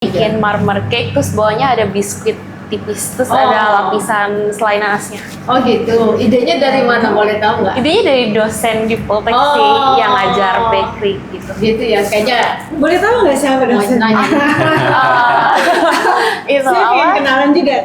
bikin marmer cake, terus bawahnya ada biskuit tipis, terus ada lapisan selai nanasnya. Oh gitu. Idenya dari mana, boleh tahu nggak? Idenya dari dosen di Poltek sih, yang ngajar bakery gitu. Gitu ya, kayaknya. Boleh tahu nggak siapa Mau dosen? nanya. Itu Saya pengen apa? kenalan juga.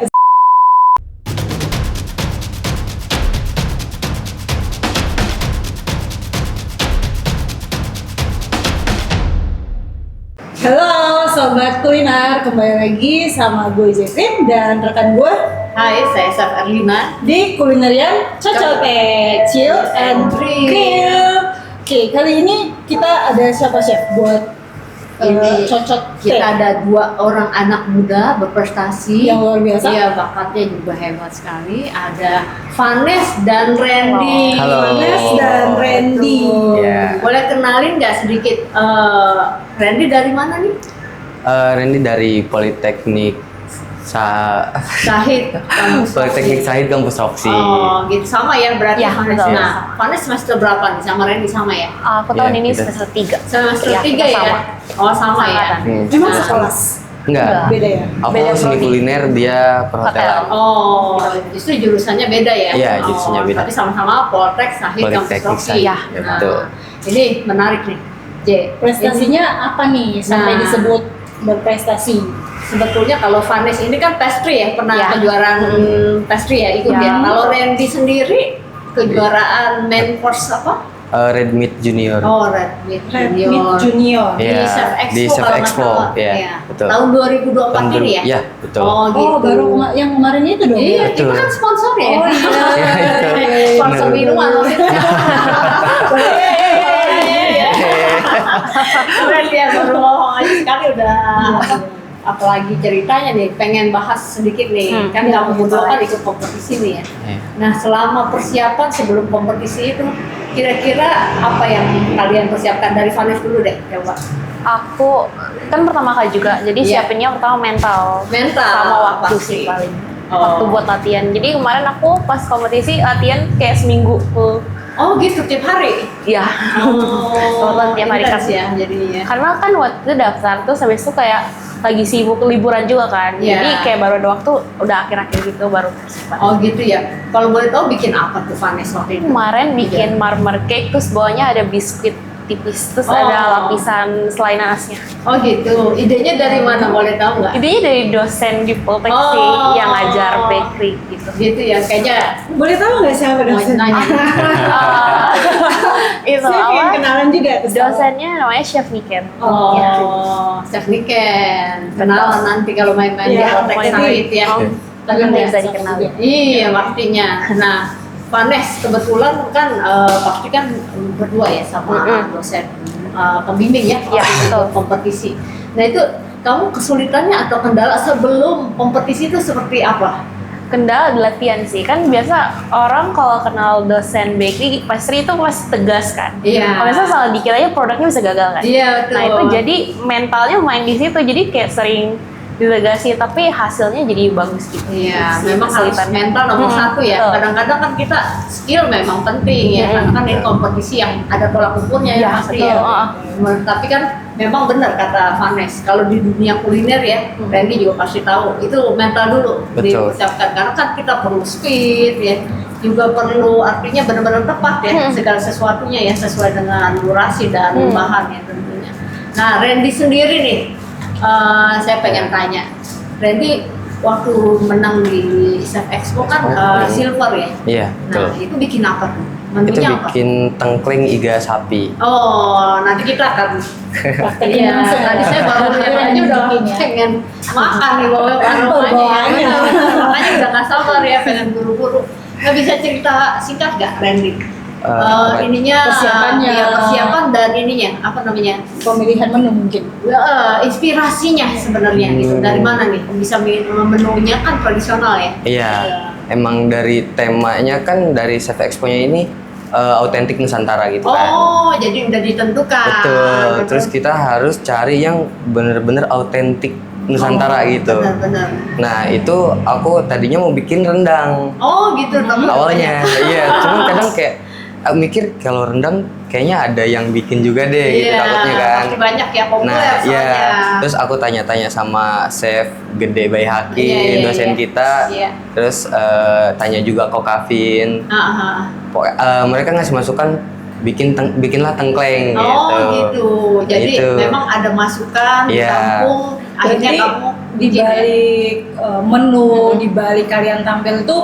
Halo sobat kuliner, kembali lagi sama gue Jevin dan rekan gue Hai, saya Saf Erlina. di Kulinerian Cocote, Chill and Grill. Oke, kali ini kita ada siapa chef buat Ini Cocot kita ada dua orang anak muda berprestasi yang luar biasa. Iya, bakatnya juga hebat sekali. Ada Vanes dan Randy. Halo. Vanes dan Randy. Iya. Boleh kenalin nggak sedikit? Randy dari mana nih? Randy dari Politeknik Sahid. Kampus Politeknik Roksi. Sahid Kampus Roksi. Oh, gitu sama ya berarti Ya, Vanes. betul. Nah, Vanes semester berapa nih? Sama Randy sama ya? Aku tahun Iya, ini kita- semester 3. Semester Iya, 3 kita ya? sama. Oh, sama ya? Emang Nah. sekelas? Enggak. Beda ya? Aku Beda seni prodi. kuliner, dia perhotelan. Oh, justru jurusannya beda ya? Iya, jurusannya beda. Tapi sama-sama Poltek Sahid Kampus Politeknik Roksi. Sahid, ya, betul. Ini menarik nih, J. Prestasinya apa nih sampai Nah. disebut berprestasi? Sebetulnya kalau Vanes ini kan pastry ya, pernah Ya. kejuaraan pastry ya, ikut Ya. ya. Kalau Randy sendiri kejuaraan main course apa? Red Meat Junior. Oh, Red Meat Red Junior. Meat Junior. Iya, Di Chef Expo di Chef kalau nggak Expo, salah. iya, Iya. betul. Tahun 2024 Tahun ini ya? Iya, betul. Oh, gitu. Oh, baru yang kemarin itu dong? Iya, Betul. itu kan sponsor ya? Oh iya. Ya, itu. Sponsor Benar. minuman maksudnya. Keren ya, baru ngomong aja sekali udah apalagi ceritanya nih, pengen bahas sedikit nih. Kan kamu berdua kan ikut kompetisi nih ya. Iya. Nah, selama persiapan sebelum kompetisi itu kira-kira apa yang kalian persiapkan? Dari Vanes dulu deh, coba. Aku kan pertama kali juga, jadi Iya. siapinnya pertama mental. Mental, Sama waktu pasti. sih paling. Oh. Waktu buat latihan. Jadi kemarin aku pas kompetisi latihan kayak seminggu full. Oh gitu, tiap hari? Ya. Kebetulan tiap hari intens kan. ya jadinya. Karena kan waktu itu daftar terus habis itu kayak lagi sibuk liburan juga kan. Iya. Jadi kayak baru ada waktu udah akhir-akhir gitu baru persiapan. Oh gitu ya. Kalau boleh tahu bikin apa tuh Vanes waktu itu? Kemarin bikin Iya. marmer cake, terus bawahnya ada biskuit tipis, terus Oh. ada lapisan selai nanasnya. Oh gitu. Idenya dari mana, boleh tahu nggak? Idenya dari dosen di Poltek sih, yang ngajar bakery gitu. Gitu ya, kayaknya Boleh tahu nggak siapa mau dosen? nanya. Itu Saya pengen apa? kenalan juga. terus Dosennya namanya Chef Niken. Oh, Ya. Chef Niken. Kenalan nanti kalau main-main di Iya, Poltek main Sahid ya. Oh, tapi Iya. nggak bisa dikenal. Iya, pastinya. Nah, Vanes kebetulan kan pasti kan berdua ya sama dosen pembimbing ya, Iya, waktu betul. kompetisi. Nah itu kamu kesulitannya atau kendala sebelum kompetisi itu seperti apa? Kendala di latihan sih, kan biasa orang kalau kenal dosen bakery pastry itu pasti tegas kan. Iya. Kalau misalnya salah dikit aja produknya bisa gagal kan. Iya betul. Nah itu jadi mentalnya main di situ, jadi kayak sering ditegasi tapi hasilnya jadi bagus gitu. Iya, Sih memang harus kesulitannya. mental nomor satu ya. betul. Kadang-kadang kan kita skill memang penting ya, karena kan ini kompetisi yang ada tolak ukurnya ya Iya, pasti betul. ya. Tapi kan memang benar kata Vanes, kalau di dunia kuliner ya, Randy juga pasti tahu itu mental dulu Betul. dipersiapkan. Karena kan kita perlu speed ya, juga perlu artinya benar-benar tepat ya segala sesuatunya ya sesuai dengan durasi dan bahan ya tentunya. Nah, Randy sendiri nih. Saya pengen tanya, Randy waktu menang di Chef Expo kan silver ya. Iya, Nah betul. itu bikin apa tuh? Itu Menunya apa? bikin tengkleng iga sapi. Oh nanti kita akan. Iya, langsung. tadi saya baru lihat aja udah pengen makan nih aromanya. Bawaannya. Makanya udah nggak sabar ya pengen buru-buru. Nggak bisa cerita singkat nggak, Randy? Ininya Persiapannya. ya, persiapan dan ininya apa namanya? Pemilihan menu mungkin. Inspirasinya sebenarnya gitu dari mana nih bisa menunya kan tradisional ya. Iya. Emang dari temanya kan dari Chef Expo-nya ini autentik Nusantara gitu kan. Oh jadi udah ditentukan. Betul. Terus kita harus cari yang bener-bener autentik Nusantara gitu. Benar-benar. Nah itu aku tadinya mau bikin rendang Oh gitu teman. awalnya. Iya. Cuman kadang kayak aku mikir kalau rendang kayaknya ada yang bikin juga deh gitu Iya, takutnya kan. pasti banyak ya populer Nah, soalnya. iya. Terus aku tanya-tanya sama chef Gede Bayi Haki, Iya, dosen iya. kita. Iya. Terus tanya juga ke Kavin. Mereka ngasih masukan bikinlah tengkleng Oh gitu. gitu. Jadi Gitu. memang ada masukan di Iya. kampung. Akhirnya Berarti kamu di bikin ya? balik menu, di balik kalian tampil itu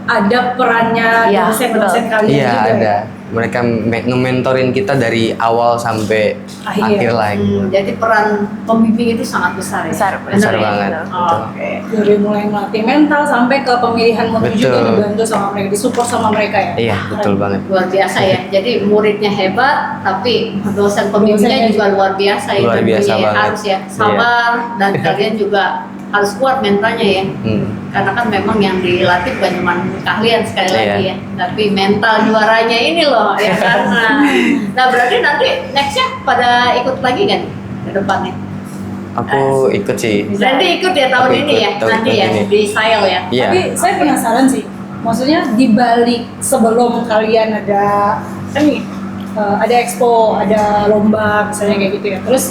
ada perannya Iya, dosen-dosen betul. kalian Iya juga. ada. Mereka nge-mentorin kita dari awal sampai Akhir. akhir lagi. Jadi peran pembimbing itu sangat besar ya. Besar, Benar Besar ya? banget. Oh, Oke. Dari mulai melatih mental sampai ke pemilihan menu juga Betul. dibantu sama mereka, disupport sama mereka ya. Iya betul banget. Luar biasa ya. Jadi muridnya hebat, tapi dosen pembimbingnya Dosennya juga luar biasa ya. Luar biasa tentunya ya. banget. Harus ya sabar dan kalian juga harus kuat mentalnya ya. Karena kan memang yang dilatih bukan cuma kalian sekali Iya. lagi ya, tapi mental juaranya ini loh ya kan. Nah berarti nanti nextnya pada ikut lagi kan ke depannya? Aku ikut sih. Nanti ikut ya tahun Aku ini ikut ya, tahun nanti ya ini. di Sail ya. Iya. Tapi saya penasaran sih, maksudnya di balik sebelum kalian ada kan nih, ada expo, ada lomba misalnya kayak gitu ya. Terus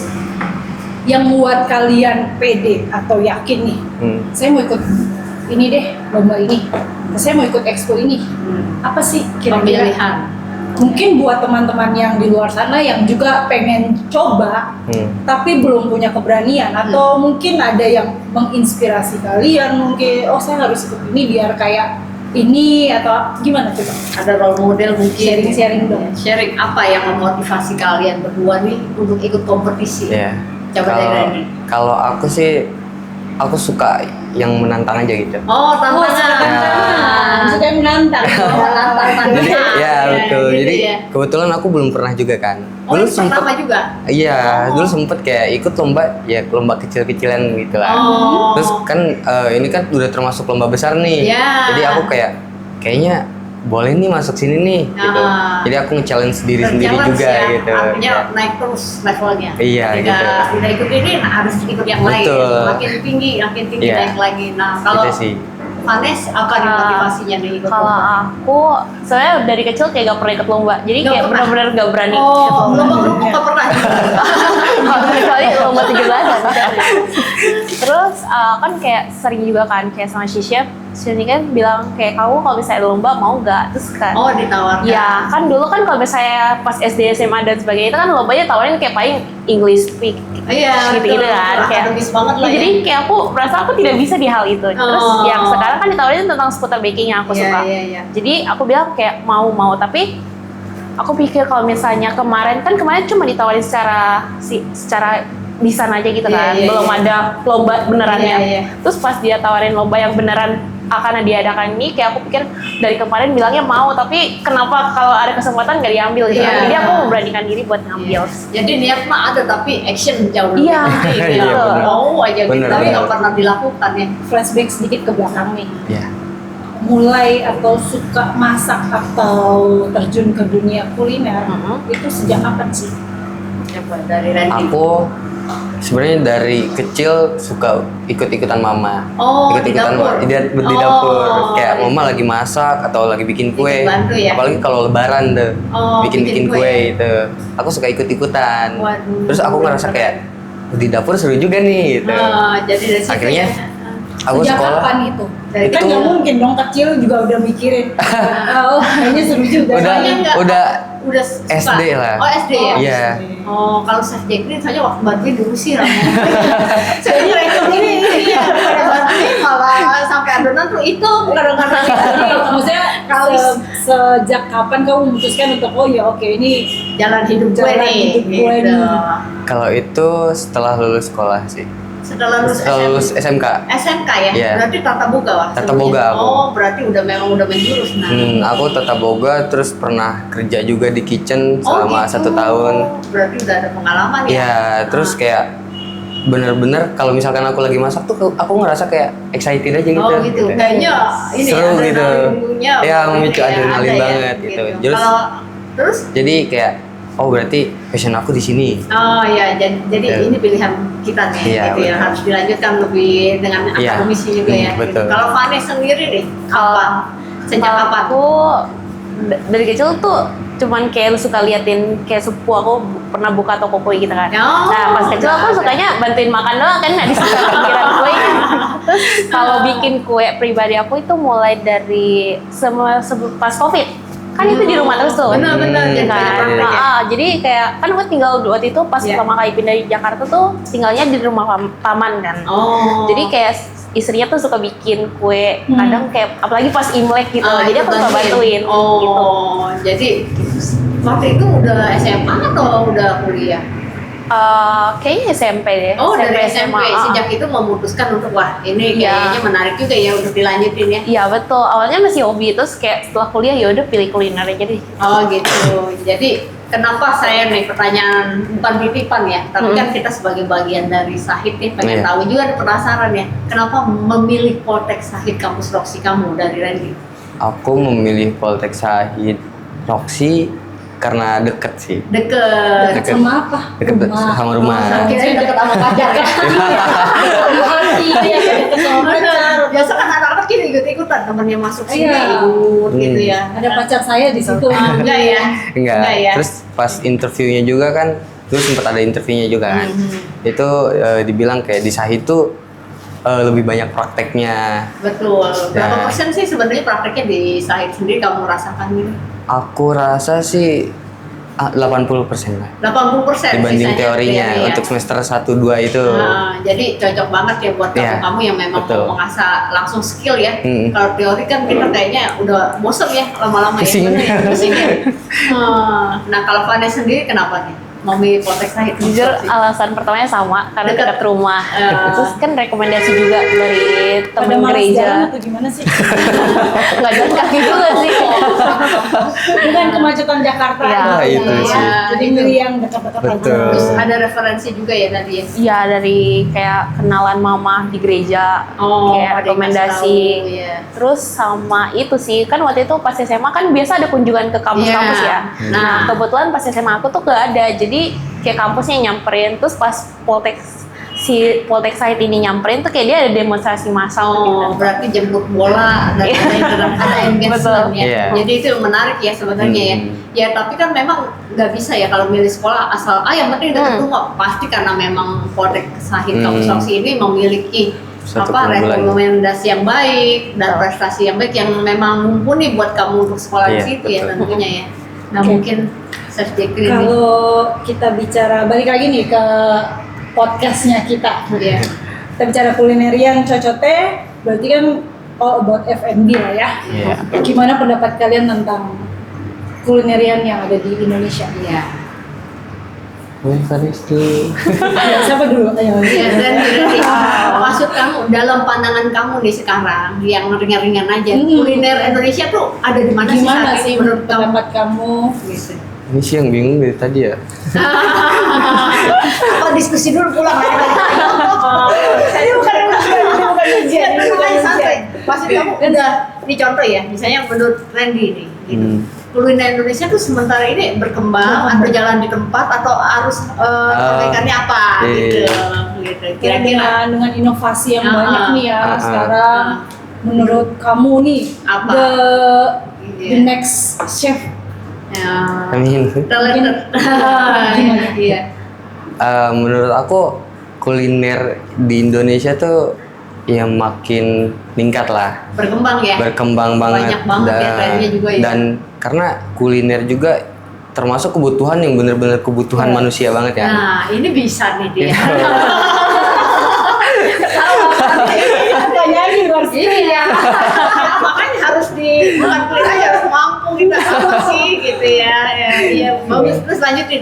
yang buat kalian pede atau yakin nih, saya mau ikut ini deh, lomba ini, saya mau ikut expo ini. Apa sih kira-kira? Pemilihan. Mungkin buat teman-teman yang di luar sana yang juga pengen coba tapi belum punya keberanian, atau mungkin ada yang menginspirasi kalian, mungkin oh saya harus ikut ini biar kayak ini, atau gimana coba? Ada role model mungkin. Sharing-sharing dong. Sharing apa yang memotivasi kalian berdua nih untuk ikut kompetisi? Iya. Coba dari Randy. Kalau aku sih, aku suka yang menantang aja gitu. Oh, Oh, suka tantangan. tantangan, suka yang menantang. Tantangan. Jadi ya betul. gitu Jadi ya. kebetulan aku belum pernah juga kan. Oh, ini pertama juga? Iya, Oh. dulu sempet kayak ikut lomba kecil-kecilan gitu lah. Oh. Terus kan ini kan udah termasuk lomba besar nih. Iya. Jadi aku kayaknya boleh nih masuk sini nih gitu. Ah. Jadi aku nge-challenge diri sendiri Challenge juga ya, gitu. artinya Ya. naik terus levelnya. Iya, Ketika gitu. udah ikut ini, nah harus ikut yang lain. Betul. Makin tinggi Iya. naik lagi. Nah, kalau Itu sih. Vanes apa nih motivasinya nih ikut Kalau lomba? aku, soalnya dari kecil kayak gak pernah ikut lomba, jadi Nggak kayak pernah? benar-benar gak berani ikut Oh, lomba. lomba kerupuk nggak pernah. Kecuali lomba 17-an. Terus kan kayak sering juga kan kayak sama si chef, sini kan bilang kayak kamu kalau misalnya ada lomba mau nggak? Terus kan Oh, ditawarkan. ya kan dulu kan kalau misalnya pas SD SMA dan sebagainya itu kan lombanya tawarin kayak paling English speak Iya, gitu-gitu betul. kan kayak Akademis banget lah ya. jadi kayak aku merasa aku tidak bisa di hal itu. Terus Oh. yang sekarang kan ditawarin tentang seputar baking yang aku Iya, suka. iya, iya. Jadi aku bilang kayak mau tapi aku pikir kalau misalnya kemarin cuma ditawarin secara lisan aja gitu Iya, kan, iya, belum iya. ada lomba benerannya. Iya, iya. Terus pas dia tawarin lomba yang beneran akan diadakan ini, kayak aku pikir dari kemarin bilangnya mau, tapi kenapa kalau ada kesempatan nggak diambil gitu kan? Iya. Jadi aku memberanikan diri buat ngambil. Jadi niat mah ada tapi action jauh lebih Iya. penting. Iya, ya. benar. Mau aja gitu, Benar, tapi benar. nggak pernah dilakukan ya. Flashback sedikit ke belakang nih. Iya. Mulai atau suka masak atau terjun ke dunia kuliner itu sejak kapan sih? Coba dari Randy. Aku sebenarnya dari kecil suka ikut-ikutan mama. Oh, di ikut-ikutan dapur. di Oh, dapur. Kayak iya. mama lagi masak atau lagi bikin kue. Bikin bantu ya? Apalagi kalau lebaran tuh. Oh, bikin bikin kue. kue itu. Aku suka ikut-ikutan. Waduh. Terus aku ngerasa kayak di dapur seru juga nih gitu. Jadi dari situ Akhirnya ya. aku Sejak sekolah kapan itu? Dari Kan kecil. nggak mungkin dong kecil juga udah mikirin. Oh, kayaknya seru juga. Udah- Soalnya nggak- udah udah suka. SD lah. Oh, SD ya? Iya. Oh, kalau chef Jacqueline soalnya waktu bantuin dulu sih Ramon. Jadi ini ya, pada bantuin malah sampai adonan tuh itu kadang-kadang Maksudnya Kalau- sejak kapan kamu memutuskan untuk oh ya oke ini jalan hidup gue Jalan nih. hidup gue gitu. nih. Kalau itu setelah lulus sekolah sih. Setelah lulus Setelah lulus SMK. SMK ya? Iya. Berarti tata boga wah. Tata boga aku. Oh, berarti udah memang udah menjurus nah. Aku tata boga terus pernah kerja juga di kitchen selama gitu. 1 tahun. Berarti udah ada pengalaman ya? Ya, terus kayak bener-bener kalau misalkan aku lagi masak tuh aku ngerasa kayak excited aja gitu. Oh gitu, kayaknya ini Seru gitu. adrenalinnya Iya, pokoknya memicu ya, adrenalin ada ya, banget gitu. Terus- Kalau terus Jadi kayak oh berarti passion aku di sini. oh ya jadi Ya. ini pilihan kita nih Iya, gitu ya betul. harus dilanjutkan lebih dengan Iya. akademisi juga ya. Betul. Gitu. Kalau Vanes sendiri nih, apa sejak Kalau kapan? aku dari kecil tuh cuman kayak suka liatin kayak sepupu aku pernah buka toko kue gitu kan. Oh, Nah pas kecil aku sukanya bantuin makan doang kan, nggak disuka pikiran kue. Terus kalau bikin kue pribadi aku itu mulai dari pas COVID. Kan itu di rumah terus tuh. Benar-benar jadi banyak Kan, praktek ya. jadi kayak kan aku tinggal waktu itu pas Iya. pertama kali pindah di Jakarta tuh tinggalnya di rumah paman kan. Oh. Jadi kayak istrinya tuh suka bikin kue, kadang kayak apalagi pas Imlek gitu. Jadi aku suka bantuin gitu. Oh, jadi waktu itu udah SMA atau udah kuliah? Kayaknya SMP deh. Oh, dari SMP. SMA. Sejak itu memutuskan untuk wah ini Iya. kayaknya menarik juga ya untuk dilanjutin ya. Iya betul. Awalnya masih hobi, terus kayak setelah kuliah ya udah pilih kuliner aja deh. Oh gitu. Jadi kenapa saya nih pertanyaan bukan titipan ya, tapi kan kita sebagai bagian dari Sahid nih pengen Iya. tahu juga penasaran ya. Kenapa memilih Poltek Sahid Kampus Roxy kamu dari Randy? Aku memilih Poltek Sahid Roxy karena deket sih. Deket. Deket. Sama apa? Deket sama rumah. Kira deket sama pacar ya. Iya, deket sama pacar. Biasa kan anak-anak gini ikut-ikutan temennya masuk sini Iya. ikut gitu ya. Ada pacar saya di situ. Enggak ya? Enggak. ya? Terus pas interviewnya juga kan, terus sempat ada interviewnya juga kan. Itu dibilang kayak di Sahid tuh lebih banyak prakteknya. Betul. Berapa Ya. persen sih sebenarnya prakteknya di Sahid sendiri kamu rasakan ini? Aku rasa sih 80% lah 80% dibanding sisanya teorinya teori ya. untuk semester 1-2 itu. Nah, jadi cocok banget ya buat Iya, kamu yang memang betul. mau mengasah langsung skill ya. Mm. Kalau teori kan kita kayaknya udah bosen ya lama-lama ya. Pusing. Bener ya, pusing ya. Nah kalau Vanessa sendiri kenapa nih? Mau milih Poltek Sahid? Jujur alasan pertamanya sama karena Dekat. dekat rumah. Terus kan rekomendasi juga dari Pada temen malas jalan gereja. atau gimana sih? Nggak jalan kaki juga sih. Bukan kemacetan Jakarta. Iya. Nah, itu Ya, sih. Jadi milih yang dekat-dekat aja. Betul. Terus ada referensi juga ya tadi ya? Iya dari kayak kenalan mama di gereja, Oh, kayak ada yang rekomendasi. ngasih tahu, iya. Terus sama itu sih kan waktu itu pas SMA kan biasa ada kunjungan ke kampus-kampus Iya. ya. Nah kebetulan pas SMA aku tuh gak ada, jadi kayak kampusnya nyamperin. Terus pas Poltek Sahid ini nyamperin tuh kayak dia ada demonstrasi massal gitu. Oh, berarti jemput bola dan ada engagement Betul. ya. Iya. Jadi itu yang menarik ya sebenarnya ya. Ya tapi kan memang nggak bisa ya kalau milih sekolah asal yang penting dekat rumah. Pasti karena memang Poltek Sahid Kampus Roxy ini memiliki Satu keunggulan. rekomendasi yang baik dan prestasi yang baik yang memang mumpuni buat kamu untuk sekolah di Iya, situ ya betul. tentunya ya. Nah Oke. mungkin Chef Jekri ini. Kalau kita bicara balik lagi nih ke podcastnya kita, Iya. kita bicara kulinerian cocote, berarti kan all about F&B lah ya. Iya. Gimana pendapat kalian tentang kulinerian yang ada di Indonesia? Iya. Ya, siapa dulu? Ayo. Iya, dan jadi maksud kamu dalam pandangan kamu nih sekarang yang ringan-ringan aja kuliner Indonesia tuh ada di mana Gimana saat sih ini menurut kamu? pendapat kamu? Gitu. Ini sih yang bingung dari tadi ya. Apa diskusi dulu pulang aja. Ini bukan ujian, ini bukan santai. Maksud kamu udah ini contoh ya, misalnya menurut Randy nih. Gitu. Kuliner Indonesia tuh sementara ini berkembang atau jalan di tempat atau harus perbaikannya apa gitu. Kira-kira dengan inovasi yang Ah, banyak nih ya ah, sekarang, menurut kamu nih Apa? the Iya. next chef ya, Amin. related. Gimana? Iya. Menurut aku kuliner di Indonesia tuh yang makin meningkat lah, Berkembang ya. berkembang banget. Banyak banget ya trennya juga ya. Dan karena kuliner juga termasuk kebutuhan yang benar-benar kebutuhan manusia banget ya. Nah, ini bisa nih dia. Tanya lagi luar Iya. Makanya harus bukan kulit aja harus mampu kita apa sih gitu ya. Ya, iya. Bagus terus lanjutin.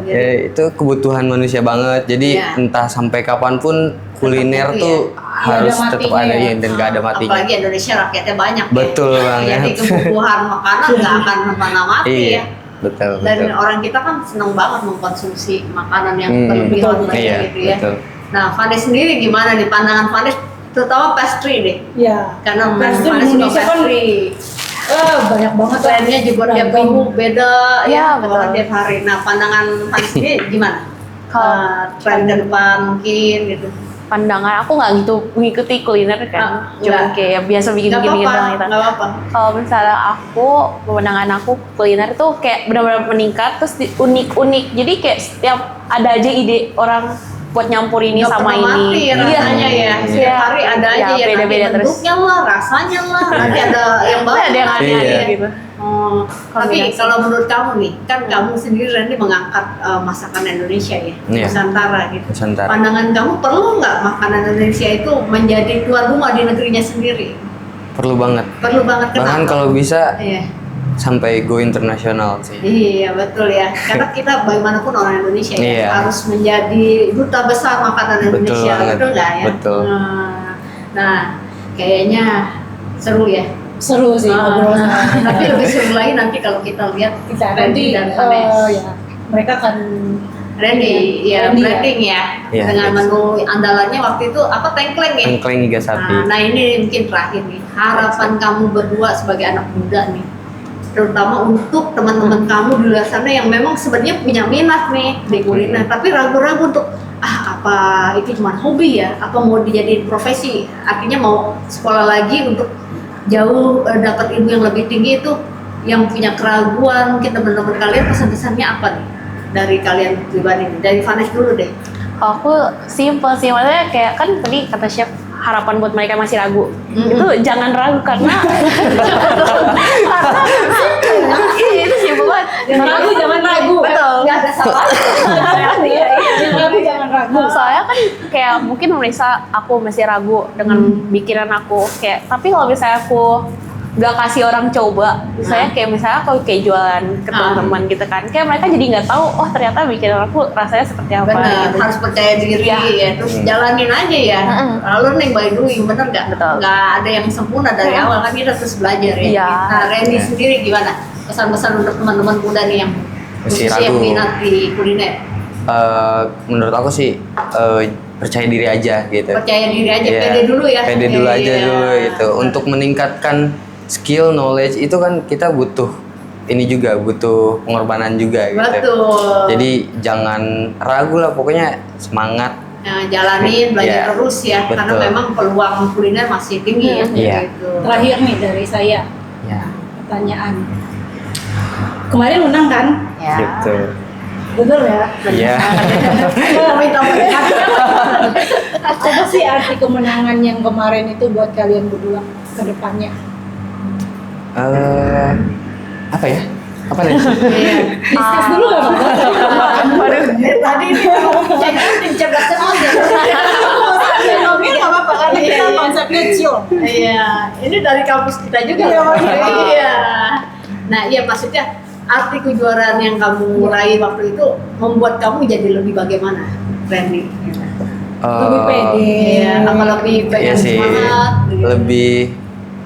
Ya, itu kebutuhan manusia banget. Jadi Iya. entah sampai kapanpun kuliner Tetap itu tuh ya. harus Nggak ada tetap matinya ada ya. ya dan gak ada matinya. Apalagi Indonesia rakyatnya banyak. Betul ya. banget. Jadi kebutuhan makanan nggak akan pernah mati Iya, ya. betul. Dan betul. orang kita kan senang banget mengkonsumsi makanan yang Hmm, berlebihan betul, banyak iya, gitu ya. betul. Nah, Vanes sendiri gimana nih pandangan Vanes terutama pastry deh. Ya, Karena pastry Vanes suka Indonesia kan pastry. banyak banget lah. Trennya juga tiap Beragam. minggu beda Iya, ya, betul. bahkan tiap hari. Nah, pandangan Vanes sendiri gimana? Kalau- Tren ke depan mungkin gitu. pandangan aku nggak gitu mengikuti kuliner kan, cuma enggak. kayak biasa Nggak bikin-bikin apa-apa, gitu. nggak apa-apa. Kalau misalnya aku, pemandangan aku kuliner tuh kayak benar-benar meningkat, terus unik-unik. Jadi kayak setiap ada aja ide orang buat nyampur ini Nggak sama pernah mati ini. rasanya ya. Setiap Iya. hari ada aja Iya, ya, beda-beda nanti terus. bentuknya lah, rasanya lah, nanti ada yang baru. Ada yang aneh-aneh Iya. gitu. Oh, tapi Kombinasi. kalau menurut kamu nih, kan kamu sendiri Randy mengangkat masakan Indonesia ya, Iya. Nusantara gitu. Nusantara. Pandangan kamu perlu nggak makanan Indonesia itu menjadi tuan rumah di negerinya sendiri? Perlu banget. Perlu banget kenapa? Bahkan kalau bisa Iya. sampai go internasional sih. Iya betul ya, karena kita bagaimanapun orang Indonesia ya Iya. harus menjadi duta besar makanan Betul Indonesia, banget. betul nggak ya? Betul. Nah, kayaknya seru ya. Seru sih ngobrolnya. Tapi lebih seru lagi nanti kalau kita lihat Kita Randy nanti dan Vanessa. ya mereka akan Randy, ya Randy ya. blending ya, Iya, dengan yes. menu andalannya waktu itu apa tengkleng ya? Tengkleng iga sapi. Nah ini mungkin terakhir nih, harapan kamu berdua sebagai anak muda nih, terutama untuk teman-teman kamu di luar sana yang memang sebenarnya punya minat nih di kuliner, tapi ragu-ragu untuk apa itu cuma hobi ya, apa mau dijadiin profesi, artinya mau sekolah lagi untuk jauh dapat ilmu yang lebih tinggi itu, yang punya keraguan, mungkin teman-teman kalian pesan-pesannya apa nih dari kalian pribadi nih? Dari Vanessa dulu deh. Kalau aku simple sih, maksudnya kayak kan tadi kata chef harapan buat mereka masih ragu, itu jangan ragu karena itu simple banget. ragu, jangan ragu. Betul. Nggak ada salah. Jangan ragu, jangan ragu. Soalnya kan kayak mungkin merasa aku masih ragu dengan pikiran aku kayak, tapi kalau misalnya aku nggak kasih orang coba, misalnya kayak misalnya kalau kayak jualan ke teman-teman gitu kan, kayak mereka jadi nggak tahu, oh ternyata bikinan aku rasanya seperti apa. Benar, gitu. harus percaya diri Iya. ya, terus jalanin aja ya. Lalu nih by doing, bener nggak? Betul. Nggak ada yang sempurna dari awal kan, kita terus belajar ya. Iya. Nah, Randy sendiri gimana? Pesan-pesan untuk teman-teman muda nih yang Masih khususnya ragu. minat di kuliner. Menurut aku sih percaya diri aja gitu. Percaya diri aja, Iya. pede dulu ya. Pede dulu aja Iya. dulu gitu. Untuk meningkatkan skill, knowledge itu kan kita butuh ini juga, butuh pengorbanan juga gitu. Betul. Jadi jangan ragu lah, pokoknya semangat. Nah, jalanin, belajar Iya. terus ya, karena Betul. memang peluang kuliner masih tinggi ya. Iya. Gitu. Terakhir nih dari saya Ya, pertanyaan. Kemarin menang kan? Ya. gitu. Betul ya? Iya. Minta Apa sih arti kemenangan yang kemarin itu buat kalian berdua ke depannya? Apa ya? Apa nih? Discuss dulu gak apa-apa? Tadi ini cerdas aja. Ekonomi gak apa-apa karena kita konsepnya chill. Iya, ini dari kampus kita juga. Iya, loh. iya. Iya. Nah, iya maksudnya arti kejuaraan yang kamu raih waktu itu membuat kamu jadi lebih bagaimana, Randy? Lebih pede. Iya, apa lebih Iya pengen sih, semangat? Gitu.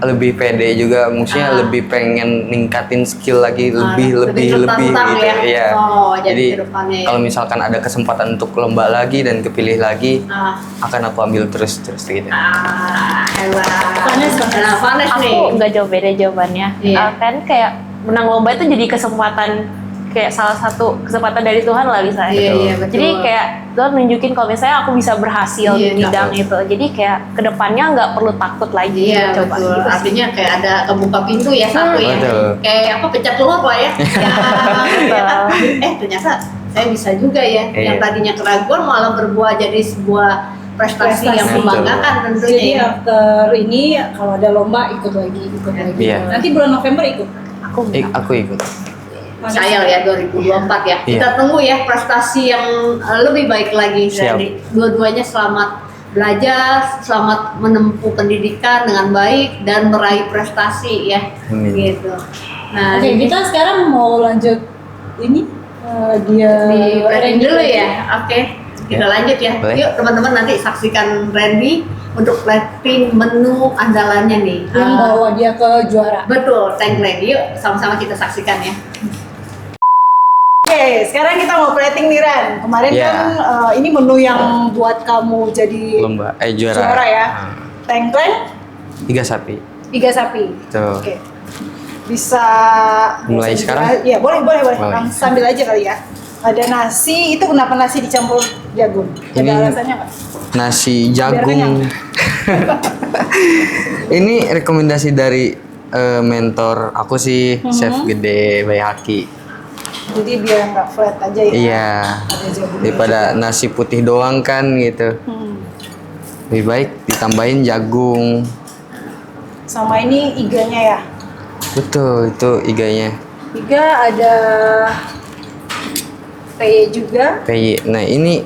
lebih pede juga, maksudnya lebih pengen ningkatin skill lagi, lebih tertantang gitu. ya. Iya. Oh, jadi Jadi kedepannya ya. kalau misalkan ada kesempatan untuk lomba lagi dan kepilih lagi, Ah, akan aku ambil terus gitu. hebat. Vanessa. Nah, Vanessa nih. Aku nggak jauh beda jawabannya. Iya. Kan kayak menang lomba itu jadi kesempatan, kayak salah satu kesempatan dari Tuhan lah bisa. Iya, iya, betul. Jadi kayak Tuhan nunjukin kalau misalnya aku bisa berhasil Iya, di bidang betul. itu. Jadi kayak kedepannya nggak perlu takut lagi Iya, coba. betul. Gitu sih. Artinya kayak ada kebuka pintu ya satu ya. Betul. Kayak apa pecah telur lah ya. Ya kan? Ternyata saya bisa juga ya. Iya. Yang tadinya keraguan malah berbuah jadi sebuah prestasi yang Prestasi. membanggakan tentunya. Jadi ya. after ini kalau ada lomba ikut lagi. Iya. Nanti bulan November ikut. Aku nggak. Aku ikut. Saya ya 2024 ya. Iya. Kita tunggu ya prestasi yang lebih baik lagi. Siap. Jadi dua-duanya selamat belajar, selamat menempuh pendidikan dengan baik dan meraih prestasi ya. Amin. Gitu. Nah, Oke, kita sekarang mau lanjut ini dia di plating dulu ya. Oke. Kita Ya. lanjut ya. Boleh. Yuk teman-teman nanti saksikan Randy untuk plating menu andalannya nih. yang bawa dia ke juara. Betul, tengkleng. Yuk sama-sama kita saksikan ya. Oke, sekarang kita mau plating nih Ran. Kemarin Iya. kan ini menu yang buat kamu jadi Lomba juara. juara ya. Ah, Tengkleng, Iga sapi. iga sapi. Tuh. Oke. Bisa Mulai sekarang? Iya, boleh. Boleh. Sambil aja kali ya. Ada nasi, itu kenapa nasi dicampur jagung. Ada Ini- alasannya nggak? Nasi kenyang. jagung. Ini rekomendasi dari mentor aku sih, Chef Gede Bayhaki. Jadi biar nggak flat aja ya. Iya. Ada jagung. Daripada nasi putih doang kan gitu. Lebih baik ditambahin jagung. Sama ini iganya ya. Betul, itu iganya. Iga ada peye juga. Kayak nah ini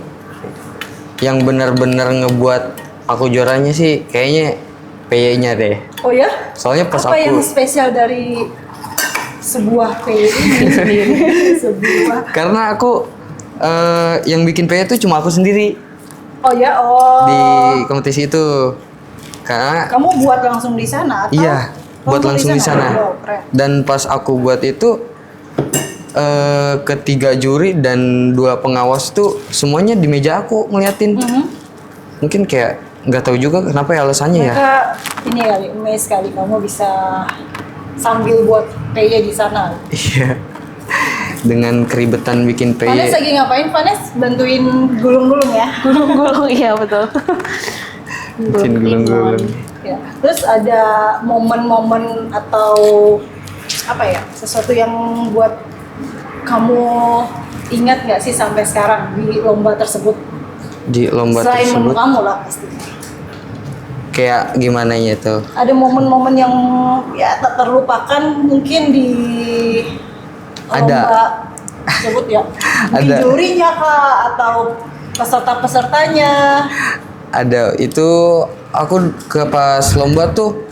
yang benar-benar ngebuat aku juaranya sih kayaknya peye-nya deh. Oh ya? Soalnya pas Apa yang aku spesial dari sebuah peye ini sendiri? Sebuah. karena aku yang bikin peye itu cuma aku sendiri Oh ya, oh. di kompetisi itu. Karena Kamu buat langsung di sana atau? iya, buat langsung di sana. Wow, keren. Dan pas aku buat itu ketiga juri dan 2 pengawas tuh semuanya di meja aku ngeliatin. Mungkin kayak nggak tahu juga kenapa ya alasannya ya. Mereka ini kali, amazed kali kamu bisa sambil buat peye di sana. Iya. Dengan keribetan bikin Vanes peye. lagi ngapain? Vanes bantuin gulung-gulung ya? Gulung-gulung, iya betul. Bikin gulung-gulung. Ya. Terus ada momen-momen atau apa ya? Sesuatu yang buat kamu ingat nggak sih sampai sekarang di lomba tersebut? Di lomba Selain menu tersebut kamu lah pasti. kayak gimana ya tuh? Ada momen-momen yang ya tak terlupakan mungkin di Ada. lomba tersebut ya. Mungkin Ada. jurinya kah atau peserta-pesertanya. Ada itu aku ke pas lomba tuh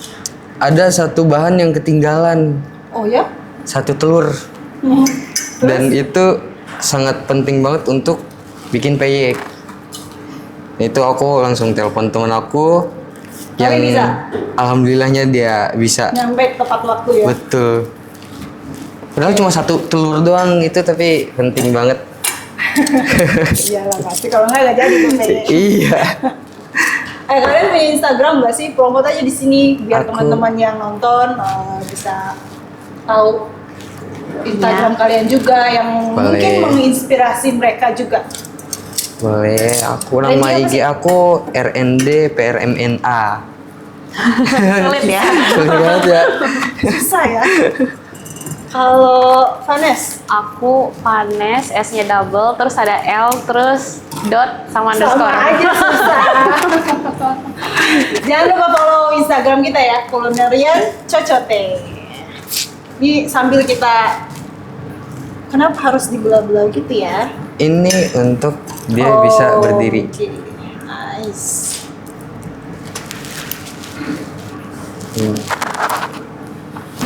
ada satu bahan yang ketinggalan, Oh ya? satu telur. Hmm. Dan itu sangat penting banget untuk bikin peyek. Itu aku langsung telepon teman aku yang Tapi bisa? alhamdulillahnya dia bisa. Nyampe tepat waktu ya. Betul. Padahal cuma satu telur doang itu tapi penting banget. Iyalah pasti kalau nggak jadi tuh peyek. Iya. Kalian punya Instagram nggak sih? Promote aja di sini biar Aku- teman-teman yang nonton bisa tahu Instagram kalian juga yang Boleh. mungkin menginspirasi mereka juga. Boleh, aku nama Randy apa IG sih? aku RND PRMNA. Sulit ya. Sulit banget ya. Susah ya. Kalau Vanes, Aku Vanes, S-nya double, terus ada L, terus dot sama sama underscore. aja susah. Jangan lupa follow Instagram kita ya, Kulinerian Cocote. Ini sambil kita, kenapa harus dibelah-belah gitu ya? Ini untuk dia Oh, bisa berdiri. oke. Nice.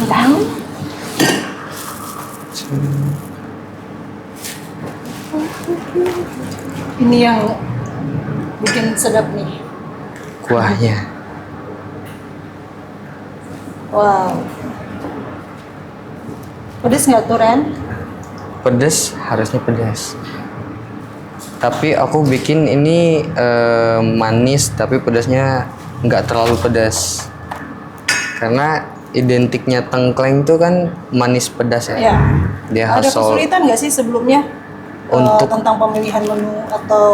Dan ini yang bikin sedap nih. Kuahnya. Wow. Pedes nggak tuh Ren? Pedas, harusnya pedas. Tapi aku bikin ini manis tapi pedasnya nggak terlalu pedas. Karena identiknya tengkleng tuh kan manis pedas ya. Ya. Dia Ada hasol. kesulitan nggak sih sebelumnya Untuk- tentang pemilihan menu atau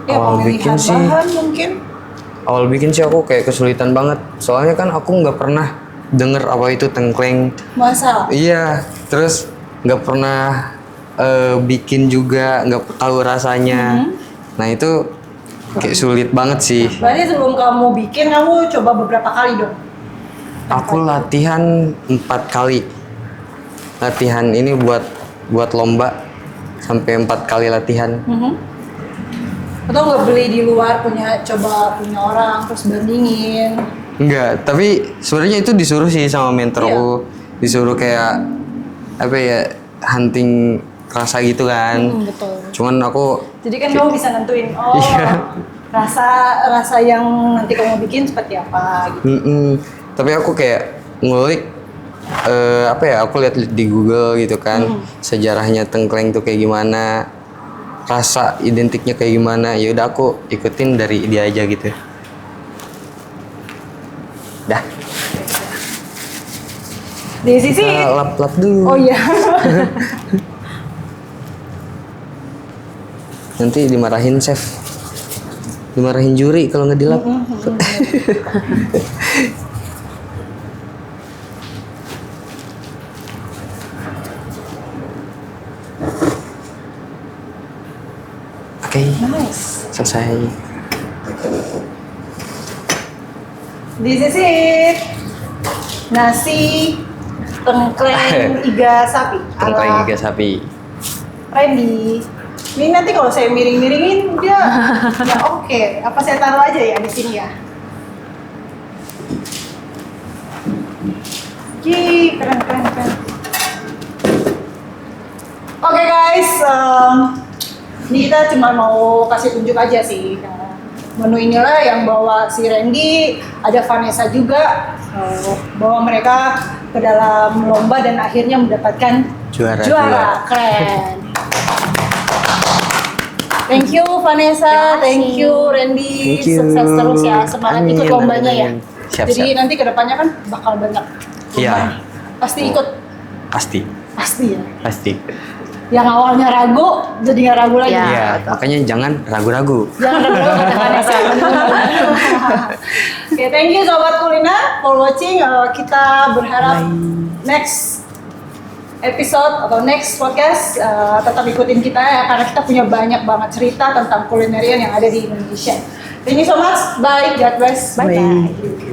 ya Awal pemilihan bikin sih. bahan mungkin? Awal bikin sih aku kayak kesulitan banget. Soalnya kan aku nggak pernah denger apa itu tengkleng. Masa? Iya, terus nggak pernah bikin juga, nggak tahu rasanya. Nah itu kayak sulit banget sih. Berarti sebelum kamu bikin, kamu coba beberapa kali dong? Aku latihan 4 kali. Latihan ini buat lomba sampai 4 kali latihan. Atau nggak beli di luar, coba punya orang, terus bandingin? Enggak, tapi sebenarnya itu disuruh sih sama mentor Iya. aku. Disuruh kayak apa ya, hunting rasa gitu kan. Betul. Cuman aku Jadi kan kamu bisa nentuin, oh Iya. rasa yang nanti kamu bikin seperti apa gitu. Tapi aku kayak ngulik apa ya, aku lihat di Google gitu kan, sejarahnya tengkleng tuh kayak gimana, rasa identiknya kayak gimana. Ya udah aku ikutin dari dia aja gitu. Dah, Di sisi, kita lap-lap dulu. oh iya. nanti dimarahin chef, dimarahin juri kalau nggak dilap. Oke, Nice. selesai. This is it. Nasi tengkleng iga sapi. Tengkleng ala iga sapi. Randy. Ini nanti kalau saya miring-miringin dia ya oke. Apa saya taruh aja ya di sini ya? Keren. Oke guys, ini kita cuma mau kasih tunjuk aja sih. Menu inilah yang bawa si Randy, ada Vanessa juga, bawa mereka ke dalam lomba dan akhirnya mendapatkan Juara. Keren. Thank you Vanessa, thank you Randy, Thank you. sukses terus ya, semangat Amin, ikut lombanya ya. amin. Siap, Jadi siap. nanti kedepannya kan bakal banyak. Iya. lomba. Pasti ikut, Pasti. ya. Pasti. Yang awalnya ragu, jadi nggak ragu lagi. Ya. Iya, makanya jangan ragu-ragu. Jangan ragu kata Vanessa. Oke, thank you Sobat Kuliner for watching. Kita berharap next episode atau next podcast tetap ikutin kita ya, karena kita punya banyak banget cerita tentang kulinerian yang ada di Indonesia. Thank you so much. Bye. God bless. Bye-bye.